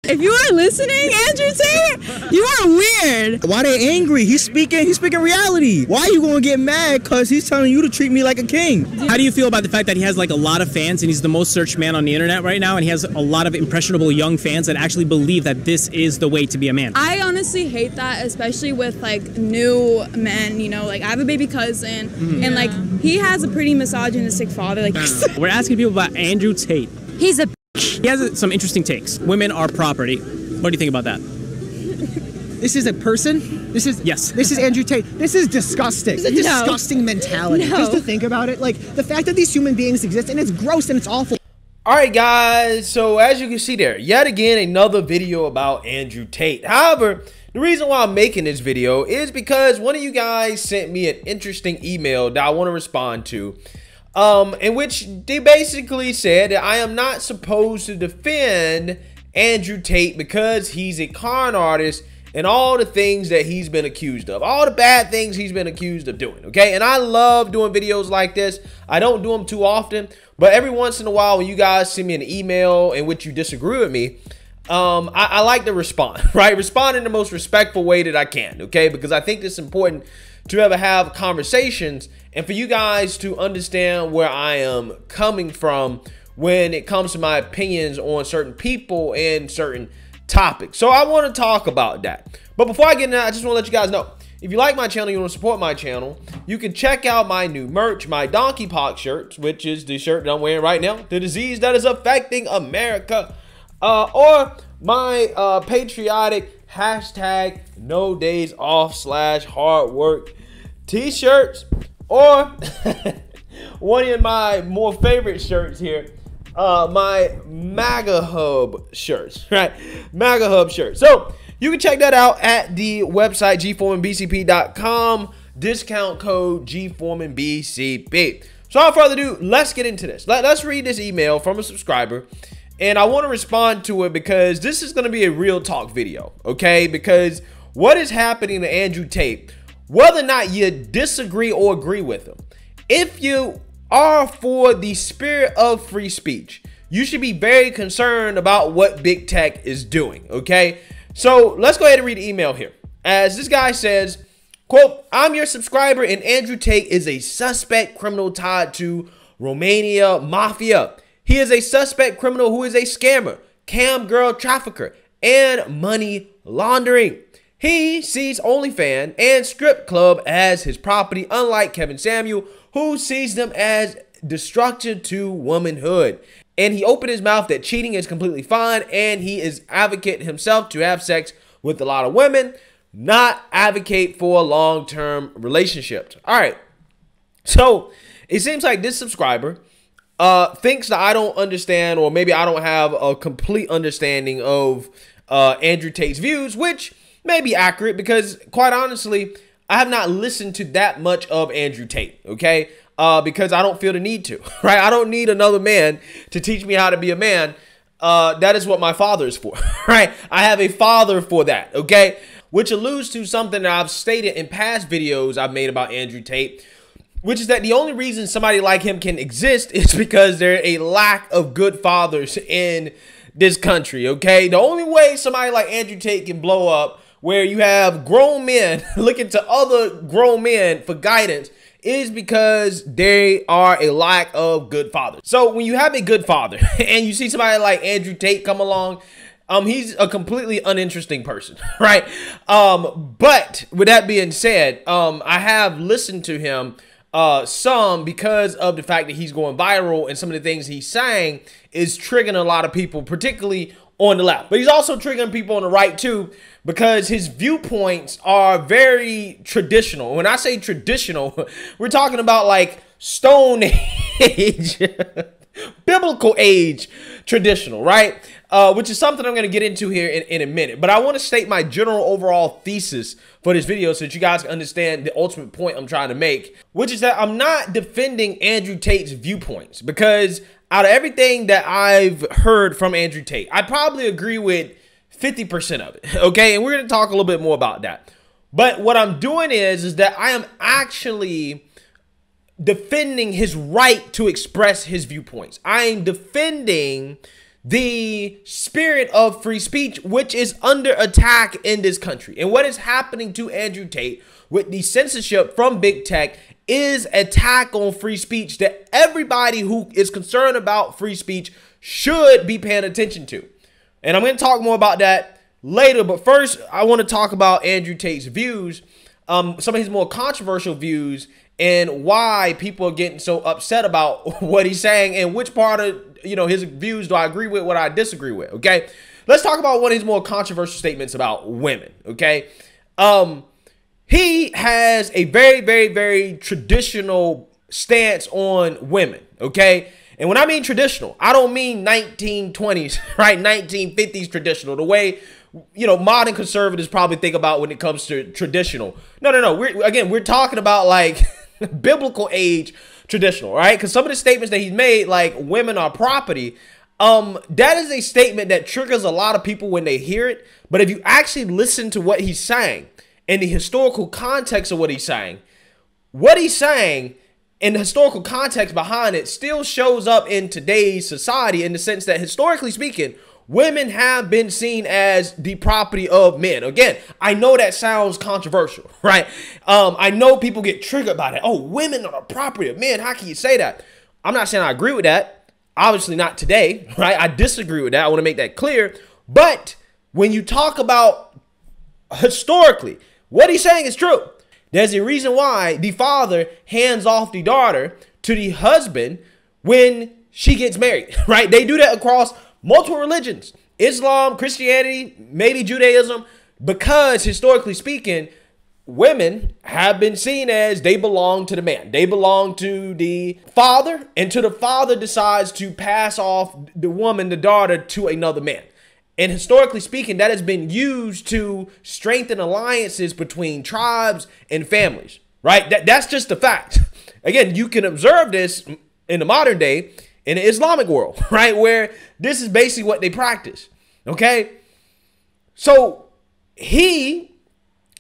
If you are listening, Andrew Tate, you are weird. Why they angry? He's speaking reality. Why are you gonna get mad because he's telling you to treat me like a king? How do you feel about the fact that he has like a lot of fans and he's the most searched man on the internet right now, and he has a lot of impressionable young fans that actually believe that this is the way to be a man? I honestly hate that, especially with like new men, you know, like I have a baby cousin and like he has a pretty misogynistic father. Like We're asking people about Andrew Tate. he's a He has some interesting takes. Women are property. What do you think about that? This is a person? This is Yes. This is Andrew Tate. This is disgusting. This is a disgusting mentality. No. Just to think about it, like the fact that these human beings exist, and it's gross and it's awful. Alright guys, so as you can see there, yet again another video about Andrew Tate. However, the reason why I'm making this video is because one of you guys sent me an interesting email that I want to respond to. In which they basically said that I am not supposed to defend Andrew Tate because he's a con artist and all the things that he's been accused of, all the bad things he's been accused of doing, okay? And I love doing videos like this. I don't do them too often, but every once in a while when you guys send me an email in which you disagree with me, I like to respond, right? Respond in the most respectful way that I can, okay? Because I think it's important to ever have conversations and for you guys to understand where I am coming from when it comes to my opinions on certain people and certain topics. So I want to talk about that. But before I get into that, I just want to let you guys know, if you like my channel, you want to support my channel, you can check out my new merch, my Donkey Pox shirts, which is the shirt that I'm wearing right now, the disease that is affecting America, or my patriotic hashtag no days off / hard work t-shirts, or one of my more favorite shirts here, my MAGA Hub shirts, right? MAGA Hub shirts. So you can check that out at the website gforemanbcp.com, discount code gforemanbcp. So without further ado, let's get into this. Let's read this email from a subscriber, and I want to respond to it because this is going to be a real talk video, okay? Because what is happening to Andrew Tate, whether or not you disagree or agree with him, if you are for the spirit of free speech, you should be very concerned about what big tech is doing, okay? So let's go ahead and read the email here. As this guy says, quote, I'm your subscriber and Andrew Tate is a suspect criminal tied to Romania Mafia. He is a suspect criminal who is a scammer, cam girl trafficker, and money laundering. He sees OnlyFans and strip club as his property, unlike Kevin Samuel, who sees them as destruction to womanhood. And he opened his mouth that cheating is completely fine, and he is advocate himself to have sex with a lot of women, not advocate for long-term relationships. All right. So it seems like this subscriber thinks that I don't understand, or maybe I don't have a complete understanding of Andrew Tate's views, which may be accurate because, quite honestly, I have not listened to that much of Andrew Tate, okay? Because I don't feel the need to, right? I don't need another man to teach me how to be a man. That is what my father is for, right? I have a father for that, okay? Which alludes to something that I've stated in past videos I've made about Andrew Tate, which is that the only reason somebody like him can exist is because there is a lack of good fathers in this country, okay? The only way somebody like Andrew Tate can blow up, where you have grown men looking to other grown men for guidance, is because they are a lack of good fathers. So when you have a good father and you see somebody like Andrew Tate come along, he's a completely uninteresting person, right? But with that being said, I have listened to him some because of the fact that he's going viral and some of the things he's saying is triggering a lot of people, particularly on the left. But he's also triggering people on the right too, because his viewpoints are very traditional. When I say traditional, we're talking about like Stone Age, biblical age traditional, right? Which is something I'm going to get into here in a minute. But I want to state my general overall thesis for this video so that you guys can understand the ultimate point I'm trying to make, which is that I'm not defending Andrew Tate's viewpoints, because out of everything that I've heard from Andrew Tate, I probably agree with 50% of it, okay? And we're going to talk a little bit more about that. But what I'm doing is that I am actually defending his right to express his viewpoints. I am defending the spirit of free speech, which is under attack in this country. And what is happening to Andrew Tate with the censorship from big tech is attack on free speech that everybody who is concerned about free speech should be paying attention to. And I'm going to talk more about that later. But first, I want to talk about Andrew Tate's views, some of his more controversial views, and why people are getting so upset about what he's saying and which part of, his views do I agree with, what I disagree with. Okay, let's talk about one of his more controversial statements about women. Okay, he has a very, very, very traditional stance on women. Okay, and when I mean traditional, I don't mean 1920s, right? 1950s traditional, the way modern conservatives probably think about when it comes to traditional. No. We're talking about like biblical age traditional, right? Because some of the statements that he's made, like women are property, that is a statement that triggers a lot of people when they hear it. But if you actually listen to what he's saying and the historical context of what he's saying and the historical context behind it still shows up in today's society, in the sense that historically speaking, women have been seen as the property of men. Again, I know that sounds controversial, right? I know people get triggered by that. Oh, women are the property of men. How can you say that? I'm not saying I agree with that. Obviously not today, right? I disagree with that. I want to make that clear. But when you talk about historically, what he's saying is true. There's a reason why the father hands off the daughter to the husband when she gets married, right? They do that across multiple religions, Islam, Christianity, maybe Judaism, because historically speaking, women have been seen as they belong to the man. They belong to the father, and till the father decides to pass off the woman, the daughter, to another man. And historically speaking, that has been used to strengthen alliances between tribes and families, right? That's just a fact. Again, you can observe this in the modern day in the Islamic world, right? Where this is basically what they practice. Okay. So he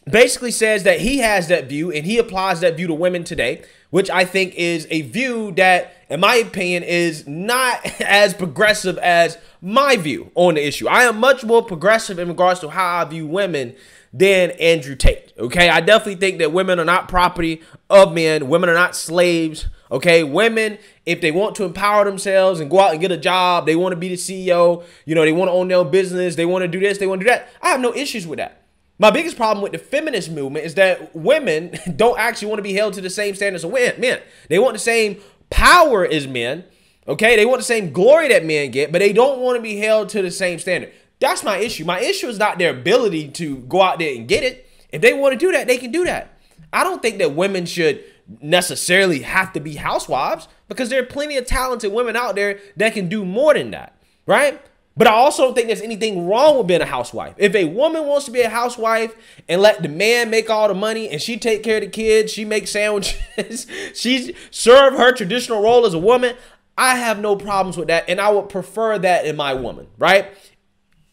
basically says that he has that view and he applies that view to women today, which I think is a view that, in my opinion, is not as progressive as my view on the issue. I am much more progressive in regards to how I view women than Andrew Tate. Okay. I definitely think that women are not property of men. Women are not slaves. Okay, women, if they want to empower themselves and go out and get a job, they want to be the CEO, they want to own their own business, they want to do this, they want to do that. I have no issues with that. My biggest problem with the feminist movement is that women don't actually want to be held to the same standards of men. They want the same power as men. Okay, they want the same glory that men get, but they don't want to be held to the same standard. That's my issue. My issue is not their ability to go out there and get it. If they want to do that, they can do that. I don't think that women should necessarily have to be housewives, because there are plenty of talented women out there that can do more than that, right? But I also don't think there's anything wrong with being a housewife. If a woman wants to be a housewife and let the man make all the money and she take care of the kids, she makes sandwiches, she serve her traditional role as a woman, I have no problems with that, and I would prefer that in my woman, right?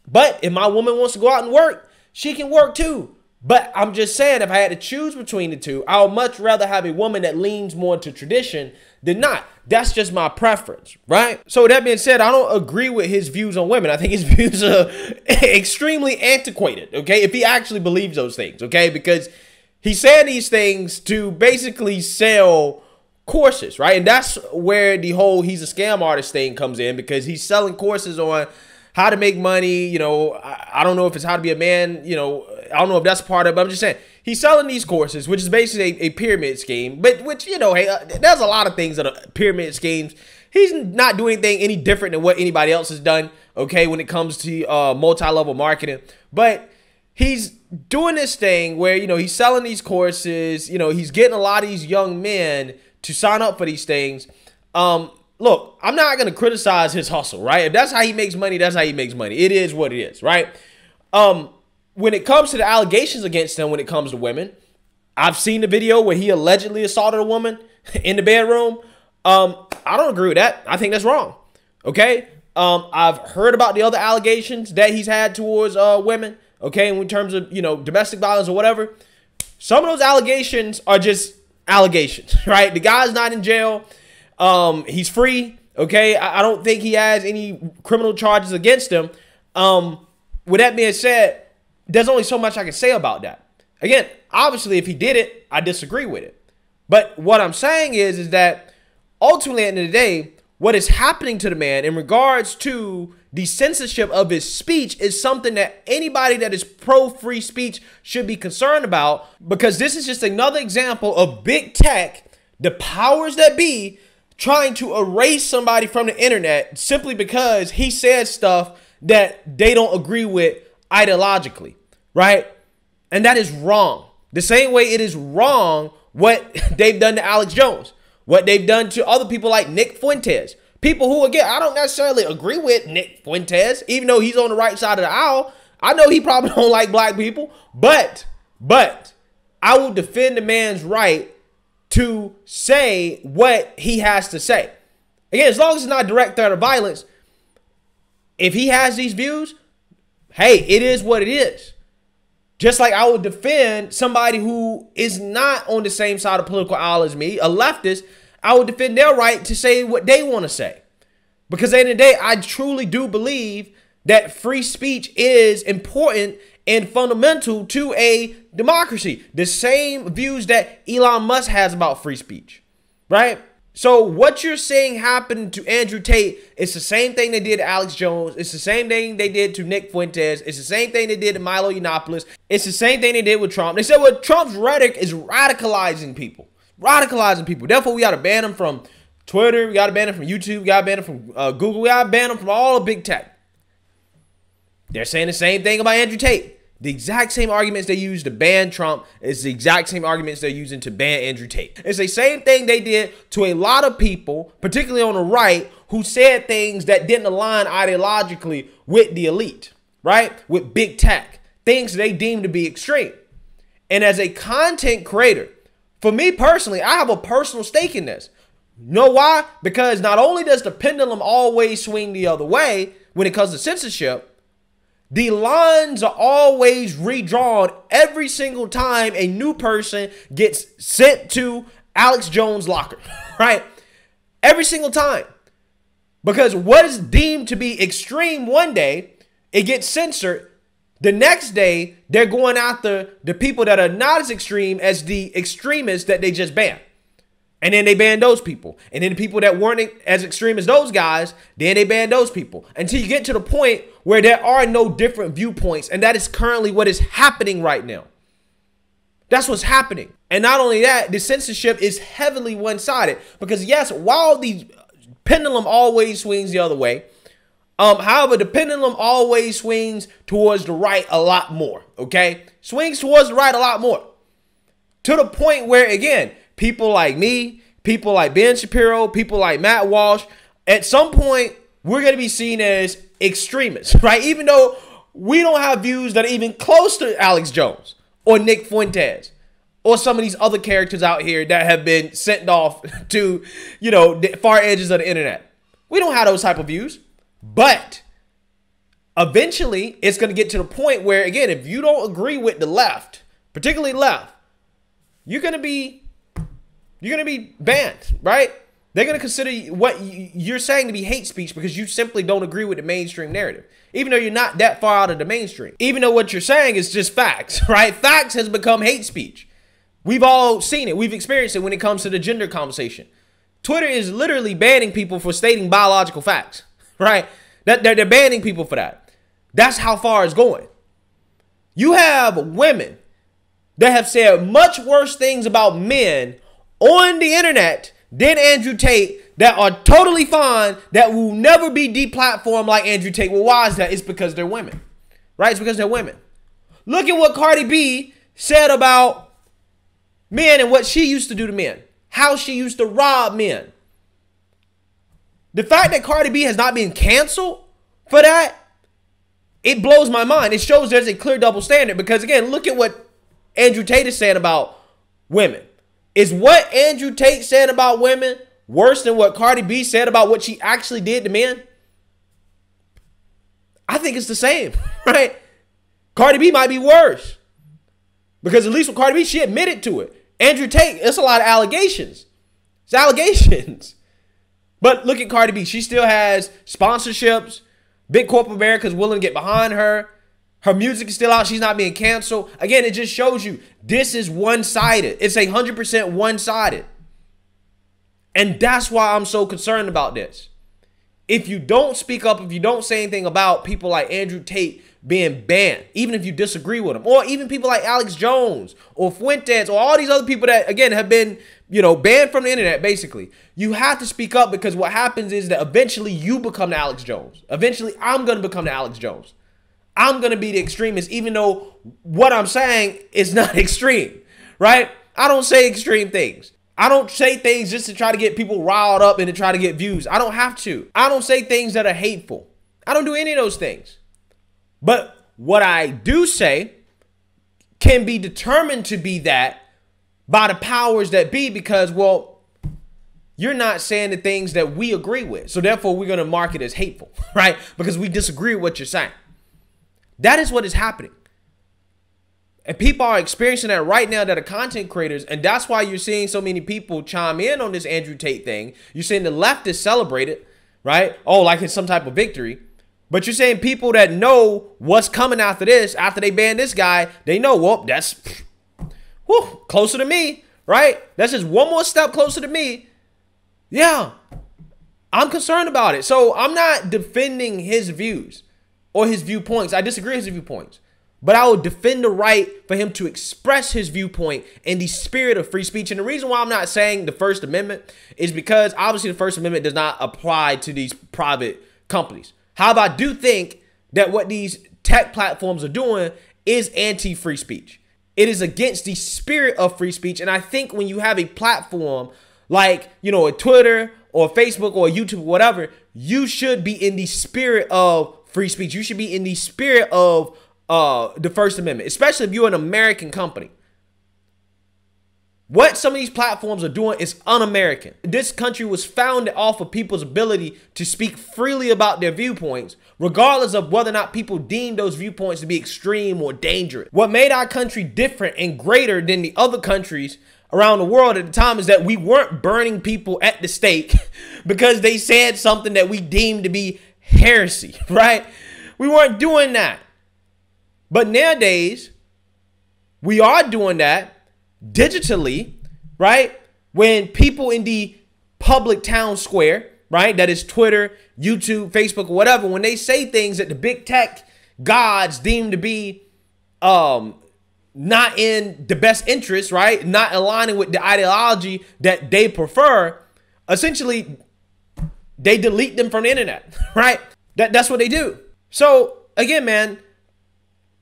But if my woman wants to go out and work, she can work too. But I'm just saying, if I had to choose between the two, I would much rather have a woman that leans more into tradition than not. That's just my preference, right? So with that being said, I don't agree with his views on women. I think his views are extremely antiquated, okay? If he actually believes those things, okay? Because he's saying these things to basically sell courses, right? And that's where the whole he's a scam artist thing comes in, because he's selling courses on how to make money. I don't know if it's how to be a man, I don't know if that's part of it, but I'm just saying he's selling these courses, which is basically a pyramid scheme, but which, hey, there's a lot of things that are pyramid schemes. He's not doing anything any different than what anybody else has done, okay, when it comes to multi-level marketing. But he's doing this thing where, he's selling these courses, he's getting a lot of these young men to sign up for these things. Look, I'm not going to criticize his hustle, right? If that's how he makes money, that's how he makes money. It is what it is, right? When it comes to the allegations against him, when it comes to women, I've seen the video where he allegedly assaulted a woman in the bedroom. I don't agree with that. I think that's wrong. Okay. I've heard about the other allegations that he's had towards women. Okay. In terms of, domestic violence or whatever. Some of those allegations are just allegations, right? The guy's not in jail. He's free. Okay, I don't think he has any criminal charges against him. With that being said, there's only so much I can say about that. Again, obviously, if he did it, I disagree with it. But what I'm saying is that ultimately, at the end of the day, what is happening to the man in regards to the censorship of his speech is something that anybody that is pro-free speech should be concerned about, because this is just another example of big tech, the powers that be, trying to erase somebody from the internet simply because he says stuff that they don't agree with ideologically, right? And that is wrong. The same way it is wrong what they've done to Alex Jones, what they've done to other people like Nick Fuentes. People who, again, I don't necessarily agree with Nick Fuentes, even though he's on the right side of the aisle. I know he probably don't like black people, but I will defend the man's right to say what he has to say. Again, as long as it's not direct threat of violence, if he has these views, hey, it is what it is. Just like I would defend somebody who is not on the same side of political aisle as me, a leftist, I would defend their right to say what they want to say. Because at the end of the day, I truly do believe that free speech is important and fundamental to a democracy. The same views that Elon Musk has about free speech, right? So what you're saying happened to Andrew Tate, it's the same thing they did to Alex Jones. It's the same thing they did to Nick Fuentes. It's the same thing they did to Milo Yiannopoulos. It's the same thing they did with Trump. They said, well, Trump's rhetoric is radicalizing people. Therefore, we got to ban them from Twitter. We got to ban them from YouTube. We got to ban them from Google. We got to ban them from all of big tech. They're saying the same thing about Andrew Tate. The exact same arguments they used to ban Trump is the exact same arguments they're using to ban Andrew Tate. It's the same thing they did to a lot of people, particularly on the right, who said things that didn't align ideologically with the elite, right? With big tech, things they deemed to be extreme. And as a content creator, for me personally, I have a personal stake in this. You know why? Because not only does the pendulum always swing the other way when it comes to censorship, the lines are always redrawn every single time a new person gets sent to Alex Jones' locker, right? Every single time. Because what is deemed to be extreme one day, it gets censored. The next day, they're going after the people that are not as extreme as the extremists that they just banned. And then they ban those people. And then the people that weren't as extreme as those guys, then they ban those people. Until you get to the point where there are no different viewpoints. And that is currently what is happening right now. That's what's happening. And not only that, the censorship is heavily one-sided. Because yes, while the pendulum always swings the other way, however, the pendulum always swings towards the right a lot more. Okay? Swings towards the right a lot more. To the point where, again, people like me, people like Ben Shapiro, people like Matt Walsh, at some point, we're going to be seen as extremists, right? Even though we don't have views that are even close to Alex Jones or Nick Fuentes or some of these other characters out here that have been sent off to, you know, the far edges of the internet. We don't have those type of views. But eventually, it's going to get to the point where, again, if you don't agree with the left, particularly left, you're going to be banned, right? They're going to consider what you're saying to be hate speech because you simply don't agree with the mainstream narrative, even though you're not that far out of the mainstream. Even though what you're saying is just facts, right? Facts has become hate speech. We've all seen it. We've experienced it when it comes to the gender conversation. Twitter is literally banning people for stating biological facts, right? They're banning people for that. That's how far it's going. You have women that have said much worse things about men on the internet than Andrew Tate that are totally fine, that will never be deplatformed like Andrew Tate. Well, why is that? It's because they're women, right? It's because they're women. Look at what Cardi B said about men and what she used to do to men, how she used to rob men. The fact that Cardi B has not been canceled for that, it blows my mind. It shows there's a clear double standard because, again, look at what Andrew Tate is saying about women. Is what Andrew Tate said about women worse than what Cardi B said about what she actually did to men? I think it's the same, right? Cardi B might be worse. Because at least with Cardi B, she admitted to it. Andrew Tate, it's a lot of allegations. It's allegations. But look at Cardi B. She still has sponsorships. Big corporate America is willing to get behind her. Her music is still out. She's not being canceled. Again, it just shows you this is one-sided. It's 100% one-sided. And that's why I'm so concerned about this. If you don't speak up, if you don't say anything about people like Andrew Tate being banned, even if you disagree with them, or even people like Alex Jones or Fuentes or all these other people that, again, have been, banned from the internet, basically, you have to speak up, because what happens is that eventually you become the Alex Jones. Eventually, I'm going to become the Alex Jones. I'm going to be the extremist, even though what I'm saying is not extreme, right? I don't say extreme things. I don't say things just to try to get people riled up and to try to get views. I don't have to. I don't say things that are hateful. I don't do any of those things. But what I do say can be determined to be that by the powers that be, because, well, you're not saying the things that we agree with. So therefore, we're going to mark it as hateful, right? Because we disagree with what you're saying. That is what is happening. And people are experiencing that right now that are content creators. And that's why you're seeing so many people chime in on this Andrew Tate thing. You're seeing the leftists celebrate it, right? Oh, like it's some type of victory. But you're saying people that know what's coming after this, after they ban this guy, they know, well, that's closer to me, right? That's just one more step closer to me. Yeah, I'm concerned about it. So I'm not defending his views or his viewpoints. I disagree with his viewpoints. But I will defend the right for him to express his viewpoint in the spirit of free speech. And the reason why I'm not saying the First Amendment is because obviously the First Amendment does not apply to these private companies. However, I do think that what these tech platforms are doing is anti-free speech. It is against the spirit of free speech. And I think when you have a platform like, a Twitter or Facebook or YouTube or whatever, you should be in the spirit of free speech. You should be in the spirit of the First Amendment, especially if you're an American company. What some of these platforms are doing is un-American. This country was founded off of people's ability to speak freely about their viewpoints, regardless of whether or not people deem those viewpoints to be extreme or dangerous. What made our country different and greater than the other countries around the world at the time is that we weren't burning people at the stake because they said something that we deemed to be heresy, right? We weren't doing that. But nowadays, we are doing that digitally, right? When people in the public town square, right? That is Twitter, YouTube, Facebook, whatever. When they say things that the big tech gods deem to be not in the best interest, right? Not aligning with the ideology that they prefer, essentially, they delete them from the internet, right? That's what they do. So again, man,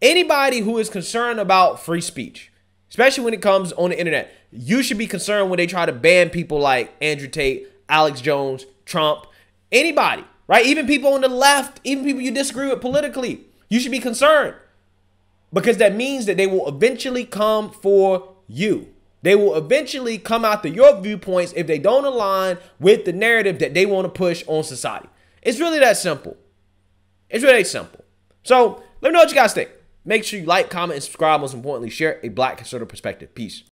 anybody who is concerned about free speech, especially when it comes on the internet, you should be concerned when they try to ban people like Andrew Tate, Alex Jones, Trump, anybody, right? Even people on the left, even people you disagree with politically, you should be concerned, because that means that they will eventually come for you. They will eventually come after your viewpoints if they don't align with the narrative that they want to push on society. It's really that simple. It's really simple. So let me know what you guys think. Make sure you like, comment, and subscribe. Most importantly, share a Black conservative perspective. Peace.